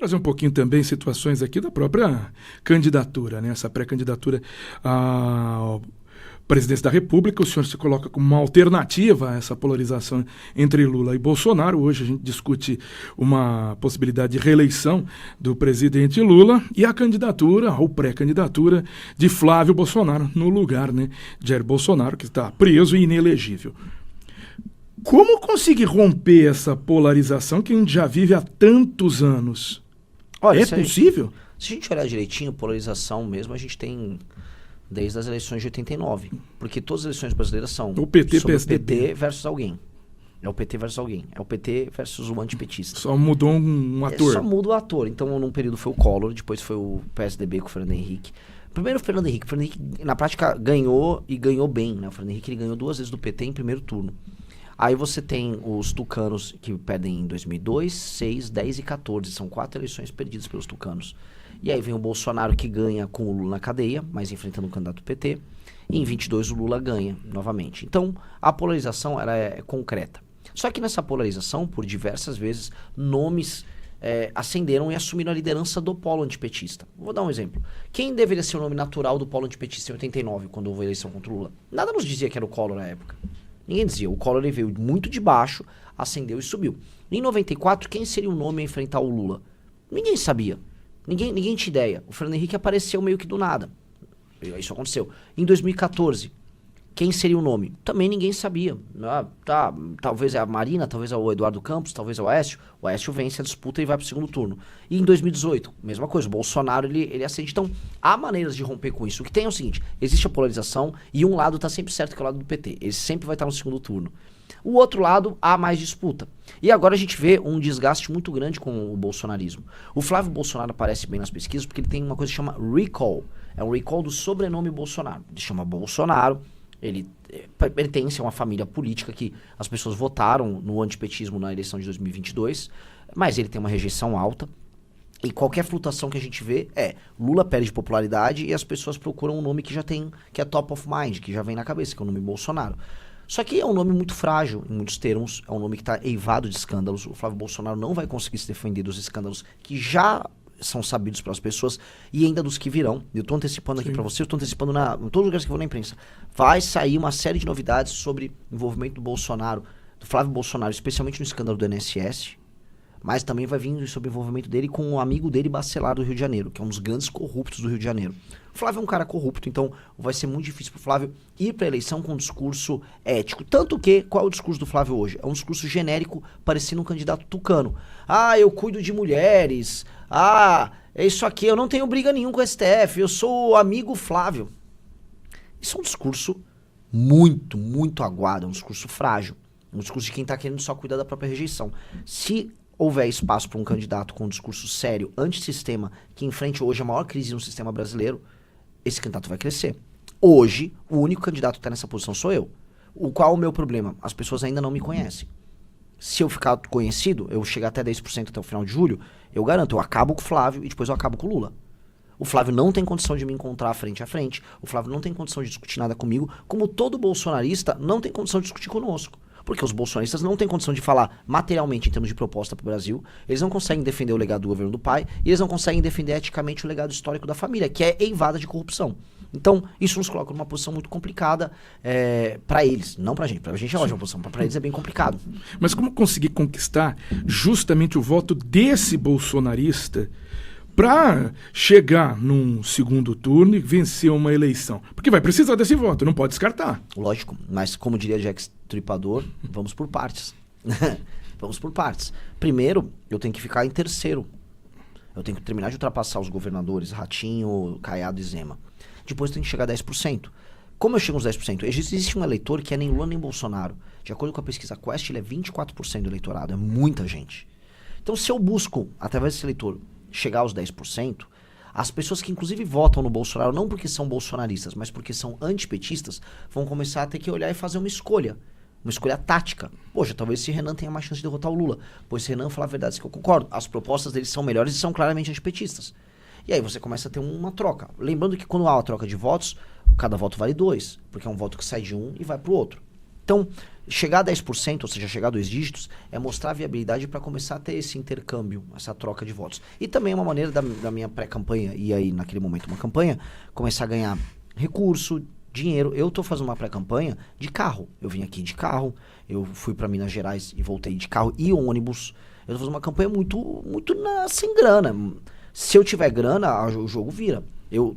Trazer um pouquinho também situações aqui da própria candidatura, né? Essa pré-candidatura à presidência da República. O senhor se coloca como uma alternativa a essa polarização entre Lula e Bolsonaro. Hoje a gente discute uma possibilidade de reeleição do presidente Lula e a candidatura, ou pré-candidatura, de Flávio Bolsonaro no lugar, né, de Jair Bolsonaro, que está preso e inelegível. Como conseguir romper essa polarização que a gente já vive há tantos anos? Olha, É possível? Se a gente olhar direitinho, polarização mesmo, a gente tem desde as eleições de 89. Porque todas as eleições brasileiras são O PT, sobre o PSDB. PT versus alguém. É o PT versus alguém. É o PT versus o antipetista. Só mudou um ator. Só muda o ator. Então, num período foi o Collor, depois foi o PSDB com o Fernando Henrique. Primeiro o Fernando Henrique. O Fernando Henrique, na prática, ganhou e ganhou bem. Né? O Fernando Henrique ele ganhou 2 vezes do PT em primeiro turno. Aí você tem os tucanos que perdem em 2002, 6, 10 e 14. São 4 eleições perdidas pelos tucanos. E aí vem o Bolsonaro que ganha com o Lula na cadeia, mas enfrentando o candidato do PT. E em 22 o Lula ganha novamente. Então a polarização ela é concreta. Só que nessa polarização, por diversas vezes, nomes ascenderam e assumiram a liderança do polo antipetista. Vou dar um exemplo. Quem deveria ser o nome natural do polo antipetista em 89, quando houve a eleição contra o Lula? Nada nos dizia que era o Collor na época. Ninguém dizia. O Collor ele veio muito de baixo, ascendeu e subiu. Em 94, quem seria o nome a enfrentar o Lula? Ninguém sabia. Ninguém tinha ideia. O Fernando Henrique apareceu meio que do nada. Isso aconteceu. Em 2014, quem seria o nome? Também ninguém sabia. Talvez é a Marina, talvez é o Eduardo Campos, talvez é o Aécio. O Aécio vence a disputa e vai para o segundo turno. E em 2018, mesma coisa. O Bolsonaro, ele acende. Então, há maneiras de romper com isso. O que tem é o seguinte, existe a polarização e um lado está sempre certo, que é o lado do PT. Ele sempre vai estar no segundo turno. O outro lado, há mais disputa. E agora a gente vê um desgaste muito grande com o bolsonarismo. O Flávio Bolsonaro aparece bem nas pesquisas porque ele tem uma coisa que chama recall. É um recall do sobrenome Bolsonaro. Ele chama Bolsonaro. Ele pertence a uma família política que as pessoas votaram no antipetismo na eleição de 2022, mas ele tem uma rejeição alta. E qualquer flutuação que a gente vê Lula perde popularidade e as pessoas procuram um nome que já tem, que é top of mind, que já vem na cabeça, que é o nome Bolsonaro. Só que é um nome muito frágil, em muitos termos, é um nome que está eivado de escândalos. O Flávio Bolsonaro não vai conseguir se defender dos escândalos que já são sabidos pelas pessoas e ainda dos que virão. Eu estou antecipando aqui para você, eu estou antecipando em todos os lugares que eu vou na imprensa. Vai sair uma série de novidades sobre o envolvimento do Bolsonaro, do Flávio Bolsonaro, especialmente no escândalo do INSS, mas também vai vir sobre o envolvimento dele com um amigo dele, Bacelar, do Rio de Janeiro, que é um dos grandes corruptos do Rio de Janeiro. O Flávio é um cara corrupto, então vai ser muito difícil para o Flávio ir para a eleição com um discurso ético. Tanto que, qual é o discurso do Flávio hoje? É um discurso genérico, parecendo um candidato tucano. Eu cuido de mulheres. É isso aqui, eu não tenho briga nenhuma com o STF, eu sou amigo Flávio. Isso é um discurso muito, muito aguado, é um discurso frágil. Um discurso de quem está querendo só cuidar da própria rejeição. Se houver espaço para um candidato com um discurso sério, antissistema, que enfrente hoje a maior crise no sistema brasileiro, esse candidato vai crescer. Hoje, o único candidato que está nessa posição sou eu. Qual é o meu problema? As pessoas ainda não me conhecem. Se eu ficar conhecido, eu chegar até 10% até o final de julho, eu garanto, eu acabo com o Flávio e depois eu acabo com o Lula. O Flávio não tem condição de me encontrar frente a frente, o Flávio não tem condição de discutir nada comigo, como todo bolsonarista não tem condição de discutir conosco. Porque os bolsonaristas não têm condição de falar materialmente em termos de proposta para o Brasil, eles não conseguem defender o legado do governo do pai, e eles não conseguem defender eticamente o legado histórico da família, que é eivada de corrupção. Então, isso nos coloca numa posição muito complicada para eles, não pra gente. Pra gente é ótima posição, pra eles é bem complicado. Mas como conseguir conquistar justamente o voto desse bolsonarista para chegar num segundo turno e vencer uma eleição? Porque vai precisar desse voto, não pode descartar. Lógico, mas como diria Jack Stripador, vamos por partes. Vamos por partes. Primeiro, eu tenho que ficar em terceiro. Eu tenho que terminar de ultrapassar os governadores, Ratinho, Caiado e Zema. Depois eu tenho que chegar a 10%. Como eu chego aos 10%? Existe um eleitor que é nem Lula nem Bolsonaro. De acordo com a pesquisa Quest, ele é 24% do eleitorado. É muita gente. Então, se eu busco, através desse eleitor, chegar aos 10%, as pessoas que inclusive votam no Bolsonaro, não porque são bolsonaristas, mas porque são antipetistas, vão começar a ter que olhar e fazer uma escolha tática. Poxa, talvez esse Renan tenha mais chance de derrotar o Lula. Pois se Renan falar a verdade, que eu concordo. As propostas deles são melhores e são claramente antipetistas. E aí você começa a ter uma troca. Lembrando que quando há uma troca de votos, cada voto vale 2, porque é um voto que sai de um e vai pro outro. Então, chegar a 10%, ou seja, chegar a 2 dígitos, é mostrar a viabilidade para começar a ter esse intercâmbio, essa troca de votos. E também é uma maneira da minha pré-campanha, e aí naquele momento uma campanha, começar a ganhar recurso, dinheiro. Eu tô fazendo uma pré-campanha de carro. Eu vim aqui de carro, eu fui para Minas Gerais e voltei de carro e ônibus. Eu tô fazendo uma campanha muito sem grana. Se eu tiver grana, o jogo vira.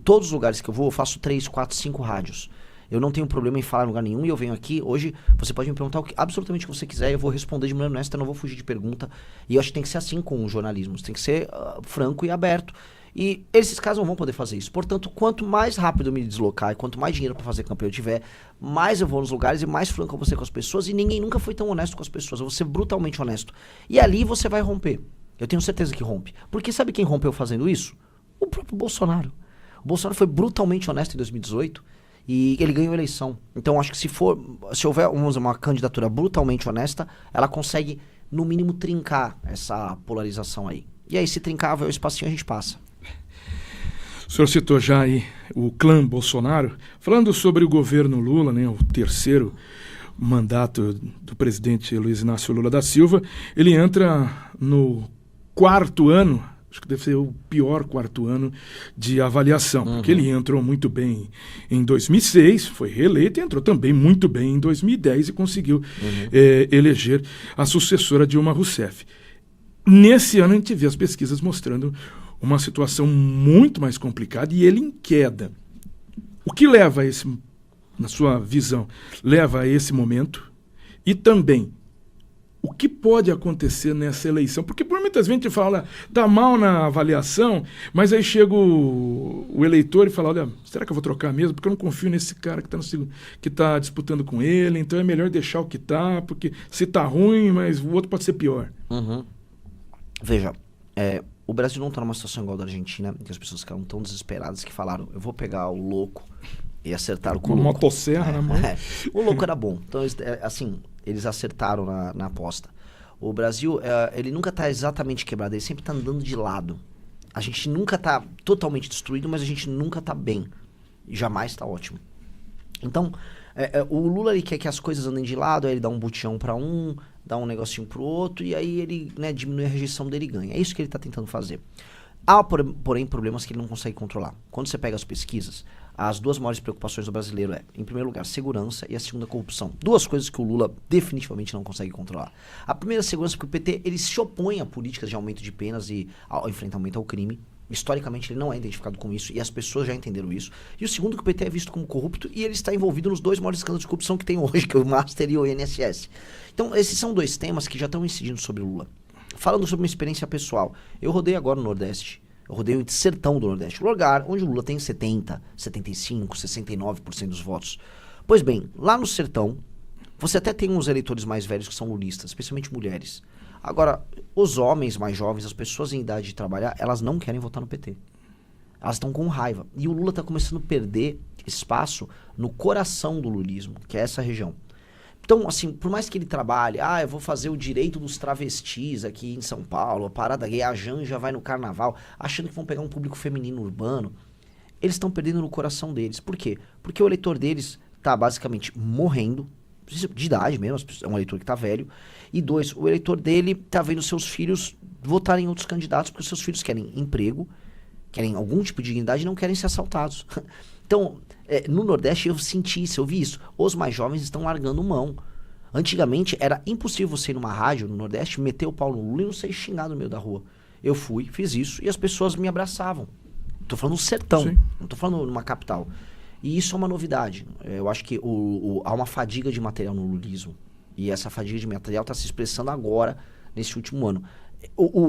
Todos os lugares que eu vou, eu faço 3, 4, 5 rádios. Eu não tenho problema em falar em lugar nenhum e eu venho aqui. Hoje, você pode me perguntar absolutamente o que você quiser, eu vou responder de maneira honesta, eu não vou fugir de pergunta. E eu acho que tem que ser assim com o jornalismo, tem que ser franco e aberto. E esses caras não vão poder fazer isso. Portanto, quanto mais rápido eu me deslocar e quanto mais dinheiro para fazer campanha eu tiver, mais eu vou nos lugares e mais franco eu vou ser com as pessoas. E ninguém nunca foi tão honesto com as pessoas. Eu vou ser brutalmente honesto. E ali você vai romper. Eu tenho certeza que rompe. Porque sabe quem rompeu fazendo isso? O próprio Bolsonaro. O Bolsonaro foi brutalmente honesto em 2018 e ele ganhou a eleição. Então acho que se houver uma candidatura brutalmente honesta, ela consegue, no mínimo, trincar essa polarização aí. E aí, se trincar, o espacinho a gente passa. O senhor citou já aí o clã Bolsonaro. Falando sobre o governo Lula, né, o terceiro mandato do presidente Luiz Inácio Lula da Silva, ele entra no 4º ano, acho que deve ser o pior 4º ano de avaliação, porque ele entrou muito bem em 2006, foi reeleito, e entrou também muito bem em 2010 e conseguiu eleger a sucessora Dilma Rousseff. Nesse ano a gente vê as pesquisas mostrando uma situação muito mais complicada e ele em queda. O que leva a esse, na sua visão, leva a esse momento? E também, o que pode acontecer nessa eleição? Porque por muitas vezes a gente fala, tá mal na avaliação, mas aí chega o eleitor e fala, olha, será que eu vou trocar mesmo? Porque eu não confio nesse cara que tá disputando com ele, então é melhor deixar o que tá, porque se tá ruim, mas o outro pode ser pior. Veja, o Brasil não está numa situação igual da Argentina, que as pessoas ficaram tão desesperadas que falaram, eu vou pegar o louco e acertaram com o louco. Uma motosserra na mão. O louco era bom. Então, eles acertaram na aposta. O Brasil, ele nunca está exatamente quebrado, ele sempre está andando de lado. A gente nunca está totalmente destruído, mas a gente nunca está bem. E jamais está ótimo. Então, o Lula ele quer que as coisas andem de lado, aí ele dá um butião para um, dá um negocinho pro outro, e aí ele, né, diminui a rejeição dele e ganha. É isso que ele está tentando fazer. Há, porém, problemas que ele não consegue controlar. Quando você pega as pesquisas, as duas maiores preocupações do brasileiro em primeiro lugar, segurança e a segunda, corrupção. Duas coisas que o Lula definitivamente não consegue controlar. A primeira, segurança, porque o PT ele se opõe a políticas de aumento de penas e ao enfrentamento ao crime. Historicamente, ele não é identificado com isso e as pessoas já entenderam isso. E o segundo, que o PT é visto como corrupto e ele está envolvido nos dois maiores escândalos de corrupção que tem hoje, que é o Master e o INSS. Então, esses são dois temas que já estão incidindo sobre o Lula. Falando sobre uma experiência pessoal, eu rodei agora no Nordeste. Eu rodei o sertão do Nordeste, o lugar onde o Lula tem 70, 75, 69% dos votos. Pois bem, lá no sertão, você até tem uns eleitores mais velhos que são lulistas, especialmente mulheres. Agora, os homens mais jovens, as pessoas em idade de trabalhar, elas não querem votar no PT. Elas estão com raiva. E o Lula está começando a perder espaço no coração do lulismo, que é essa região. Então, assim, por mais que ele trabalhe, eu vou fazer o direito dos travestis aqui em São Paulo, a parada gay, a Janja vai no carnaval, achando que vão pegar um público feminino urbano, eles estão perdendo no coração deles. Por quê? Porque o eleitor deles está basicamente morrendo, de idade mesmo, é um eleitor que está velho, e 2, o eleitor dele está vendo seus filhos votarem em outros candidatos, porque os seus filhos querem emprego, querem algum tipo de dignidade e não querem ser assaltados. Então, no Nordeste eu senti isso, eu vi isso. Os mais jovens estão largando mão. Antigamente era impossível você ir numa rádio no Nordeste, meter o pau no Lula e não ser xingado no meio da rua. Eu fui, fiz isso e as pessoas me abraçavam. Tô falando no sertão, Sim. Não tô falando numa capital. E isso é uma novidade. Eu acho que há uma fadiga de material no lulismo. E essa fadiga de material está se expressando agora, nesse último ano.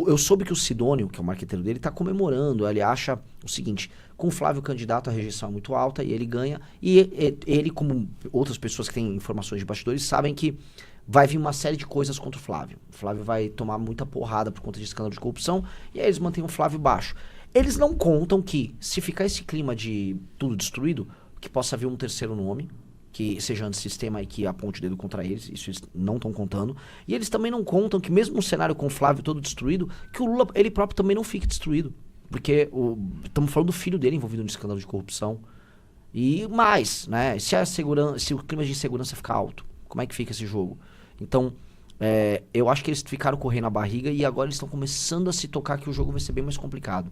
Eu soube que o Sidônio, que é o marqueteiro dele, está comemorando. Ele acha o seguinte: com o Flávio candidato a rejeição é muito alta e ele ganha. E ele, como outras pessoas que têm informações de bastidores, sabem que vai vir uma série de coisas contra o Flávio. O Flávio vai tomar muita porrada por conta de escândalo de corrupção e aí eles mantêm o Flávio baixo. Eles não contam que, se ficar esse clima de tudo destruído, que possa vir um terceiro nome, que seja antissistema e que aponte o dedo contra eles, isso eles não estão contando. E eles também não contam que mesmo no cenário com o Flávio todo destruído, que o Lula, ele próprio também não fique destruído. Porque estamos falando do filho dele envolvido no escândalo de corrupção. E mais, né, se o clima de insegurança ficar alto, Como é que fica esse jogo? Então, eu acho que eles ficaram correndo a barriga e agora eles estão começando a se tocar que o jogo vai ser bem mais complicado.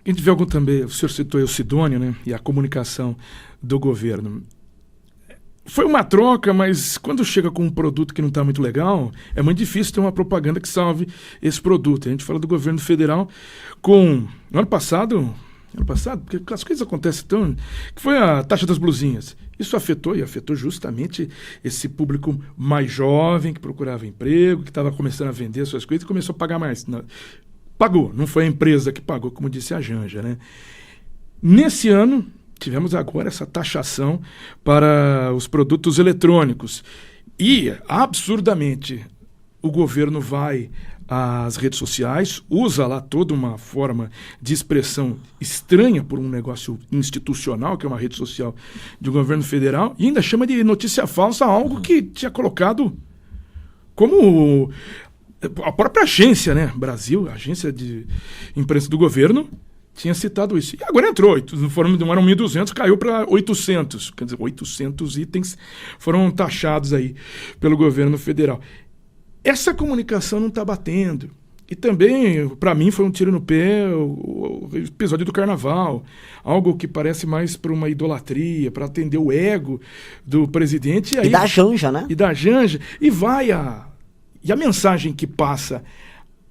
A gente vê algum também, o senhor citou o Sidônio, né, e a comunicação do governo. Foi uma troca, mas quando chega com um produto que não está muito legal, é muito difícil ter uma propaganda que salve esse produto. A gente fala do governo federal com... No ano passado, porque as coisas acontecem tão... que foi a taxa das blusinhas. Isso afetou justamente esse público mais jovem, que procurava emprego, que estava começando a vender suas coisas e começou a pagar mais. Pagou, não foi a empresa que pagou, como disse a Janja, né? Nesse ano, tivemos agora essa taxação para os produtos eletrônicos. E, absurdamente, o governo vai às redes sociais, usa lá toda uma forma de expressão estranha por um negócio institucional, que é uma rede social do governo federal, e ainda chama de notícia falsa algo que tinha colocado como... A própria agência, né? Brasil, a agência de imprensa do governo, tinha citado isso. E agora entrou. Não eram 1.200, caiu para 800. Quer dizer, 800 itens foram taxados aí pelo governo federal. Essa comunicação não está batendo. E também, para mim, foi um tiro no pé o episódio do carnaval. Algo que parece mais para uma idolatria, para atender o ego do presidente. E da Janja, né? E da Janja. E a mensagem que passa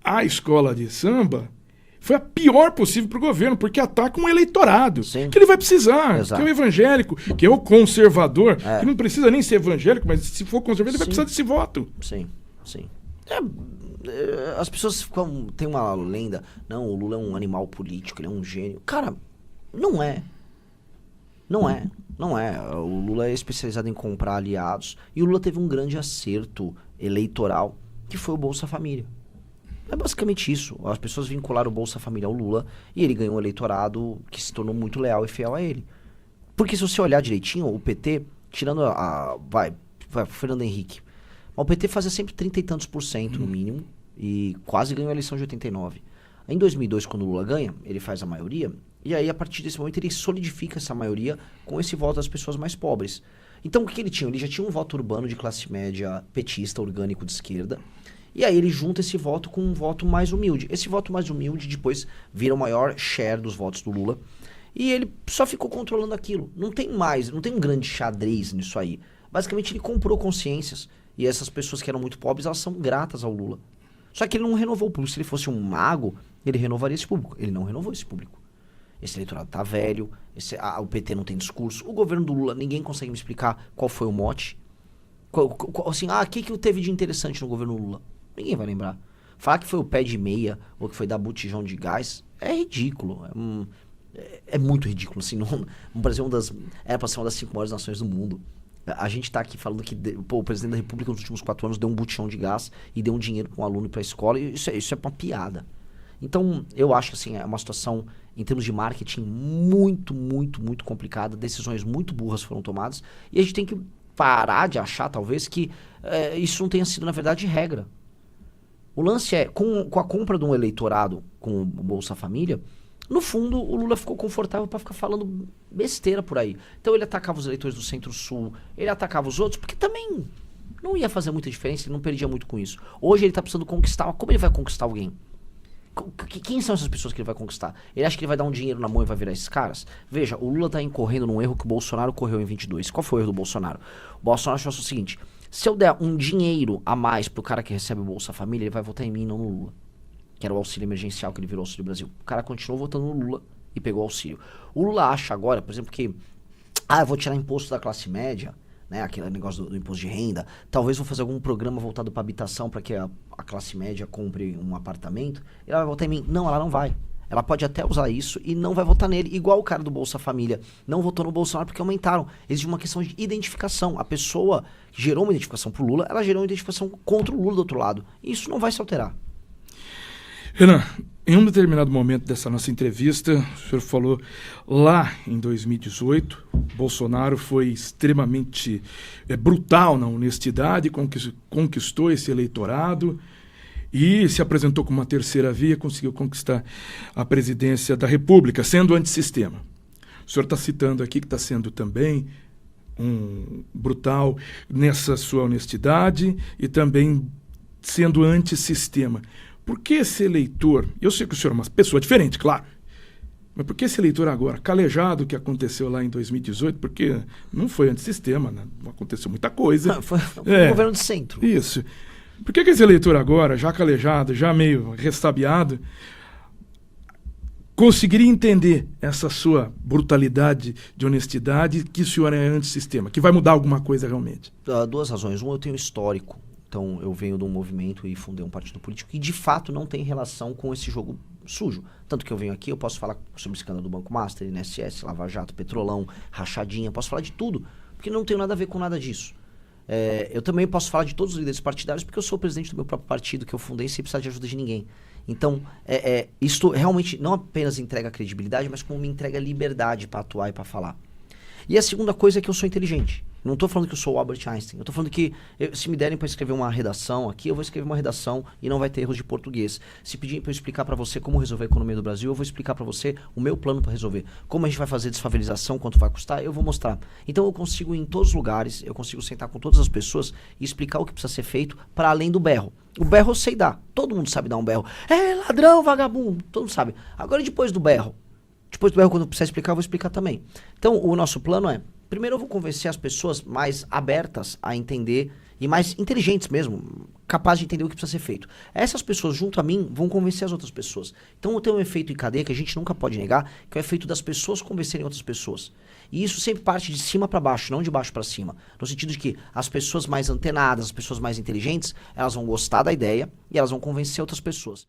à escola de samba foi a pior possível para o governo, porque ataca um eleitorado. Sim. Que ele vai precisar, Exato. que é o evangélico, que é o conservador, que não precisa nem ser evangélico, mas se for conservador, ele vai precisar desse voto. Sim, sim. As pessoas tem uma lenda, não, o Lula é um animal político, ele é um gênio. Cara, não é. Não é. O Lula é especializado em comprar aliados, e o Lula teve um grande acerto eleitoral, que foi o Bolsa Família. É basicamente isso. As pessoas vincularam o Bolsa Família ao Lula e ele ganhou um eleitorado que se tornou muito leal e fiel a ele. Porque se você olhar direitinho, o PT, tirando vai Fernando Henrique, o PT fazia sempre 30 e tantos % no mínimo e quase ganhou a eleição de 89. Em 2002, quando o Lula ganha, ele faz a maioria e aí a partir desse momento ele solidifica essa maioria com esse voto das pessoas mais pobres. Então o que ele tinha? Ele já tinha um voto urbano de classe média petista, orgânico de esquerda. E aí ele junta esse voto com um voto mais humilde. Esse voto mais humilde depois vira o maior share dos votos do Lula. E ele só ficou controlando aquilo. Não tem um grande xadrez nisso aí. Basicamente ele comprou consciências. E essas pessoas que eram muito pobres, elas são gratas ao Lula. Só que ele não renovou o público. Se ele fosse um mago, ele renovaria esse público. Ele não renovou esse público. Esse eleitorado tá velho, o PT não tem discurso. O governo do Lula, ninguém consegue me explicar qual foi o mote. O que teve de interessante no governo Lula? Ninguém vai lembrar. Falar que foi o pé de meia ou que foi dar botijão de gás é ridículo. É muito ridículo. Assim, o Brasil era para ser uma das 5 maiores nações do mundo. A gente tá aqui falando que o presidente da República nos últimos 4 anos deu um botijão de gás e deu um dinheiro para um aluno para a escola. E isso é uma piada. Então, eu acho que assim, é uma situação, em termos de marketing, muito, muito, muito complicada. Decisões muito burras foram tomadas. E a gente tem que parar de achar, talvez, que isso não tenha sido, na verdade, regra. O lance é, com a compra de um eleitorado com o Bolsa Família, no fundo, o Lula ficou confortável para ficar falando besteira por aí. Então, ele atacava os eleitores do Centro-Sul, ele atacava os outros, porque também não ia fazer muita diferença, ele não perdia muito com isso. Hoje, ele está precisando conquistar. Como ele vai conquistar alguém? Quem são essas pessoas que ele vai conquistar? Ele acha que ele vai dar um dinheiro na mão e vai virar esses caras? Veja, o Lula tá incorrendo num erro que o Bolsonaro correu em 22. Qual foi o erro do Bolsonaro? O Bolsonaro achou o seguinte: se eu der um dinheiro a mais pro cara que recebe o Bolsa Família, ele vai votar em mim, não no Lula. Que era o auxílio emergencial que ele virou Auxílio Brasil. O cara continuou votando no Lula e pegou o auxílio. O Lula acha agora, por exemplo, que eu vou tirar imposto da classe média, né, aquele negócio do imposto de renda, talvez vou fazer algum programa voltado para habitação para que a classe média compre um apartamento, e ela vai votar em mim. Não, ela não vai. Ela pode até usar isso e não vai votar nele, igual o cara do Bolsa Família não votou no Bolsonaro porque aumentaram. Existe uma questão de identificação. A pessoa que gerou uma identificação pro Lula, ela gerou uma identificação contra o Lula do outro lado. E isso não vai se alterar. Renan, em um determinado momento dessa nossa entrevista, o senhor falou lá em 2018, Bolsonaro foi extremamente brutal na honestidade, conquistou esse eleitorado e se apresentou como uma terceira via, conseguiu conquistar a presidência da República, sendo antissistema. O senhor está citando aqui que está sendo também brutal nessa sua honestidade e também sendo antissistema. Por que esse eleitor, eu sei que o senhor é uma pessoa diferente, claro, mas por que esse eleitor agora, calejado que aconteceu lá em 2018, porque não foi antissistema, né? Aconteceu muita coisa. Não, foi um governo de centro. Isso. Por que esse eleitor agora, já calejado, já meio ressabiado, conseguiria entender essa sua brutalidade de honestidade, que o senhor é antissistema, que vai mudar alguma coisa realmente? Duas razões. Uma, eu tenho histórico. Então, eu venho de um movimento e fundei um partido político que, de fato, não tem relação com esse jogo sujo. Tanto que eu venho aqui, eu posso falar sobre o escândalo do Banco Master, INSS, Lava Jato, Petrolão, rachadinha, posso falar de tudo, porque não tenho nada a ver com nada disso. Eu também posso falar de todos os líderes partidários, porque eu sou o presidente do meu próprio partido, que eu fundei sem precisar de ajuda de ninguém. Então, isto realmente não apenas entrega credibilidade, mas como me entrega liberdade para atuar e para falar. E a segunda coisa é que eu sou inteligente. Não estou falando que eu sou o Albert Einstein. Eu estou falando que se me derem para escrever uma redação aqui, eu vou escrever uma redação e não vai ter erros de português. Se pedirem para eu explicar para você como resolver a economia do Brasil, eu vou explicar para você o meu plano para resolver. Como a gente vai fazer desfavelização, quanto vai custar, eu vou mostrar. Então eu consigo ir em todos os lugares, eu consigo sentar com todas as pessoas e explicar o que precisa ser feito para além do berro. O berro eu sei dar. Todo mundo sabe dar um berro. Ladrão, vagabundo. Todo mundo sabe. Agora depois do berro, quando eu precisar explicar, eu vou explicar também. Então, o nosso plano é, primeiro eu vou convencer as pessoas mais abertas a entender e mais inteligentes mesmo, capazes de entender o que precisa ser feito. Essas pessoas, junto a mim, vão convencer as outras pessoas. Então, tem um efeito em cadeia que a gente nunca pode negar, que é o efeito das pessoas convencerem outras pessoas. E isso sempre parte de cima para baixo, não de baixo para cima. No sentido de que as pessoas mais antenadas, as pessoas mais inteligentes, elas vão gostar da ideia e elas vão convencer outras pessoas.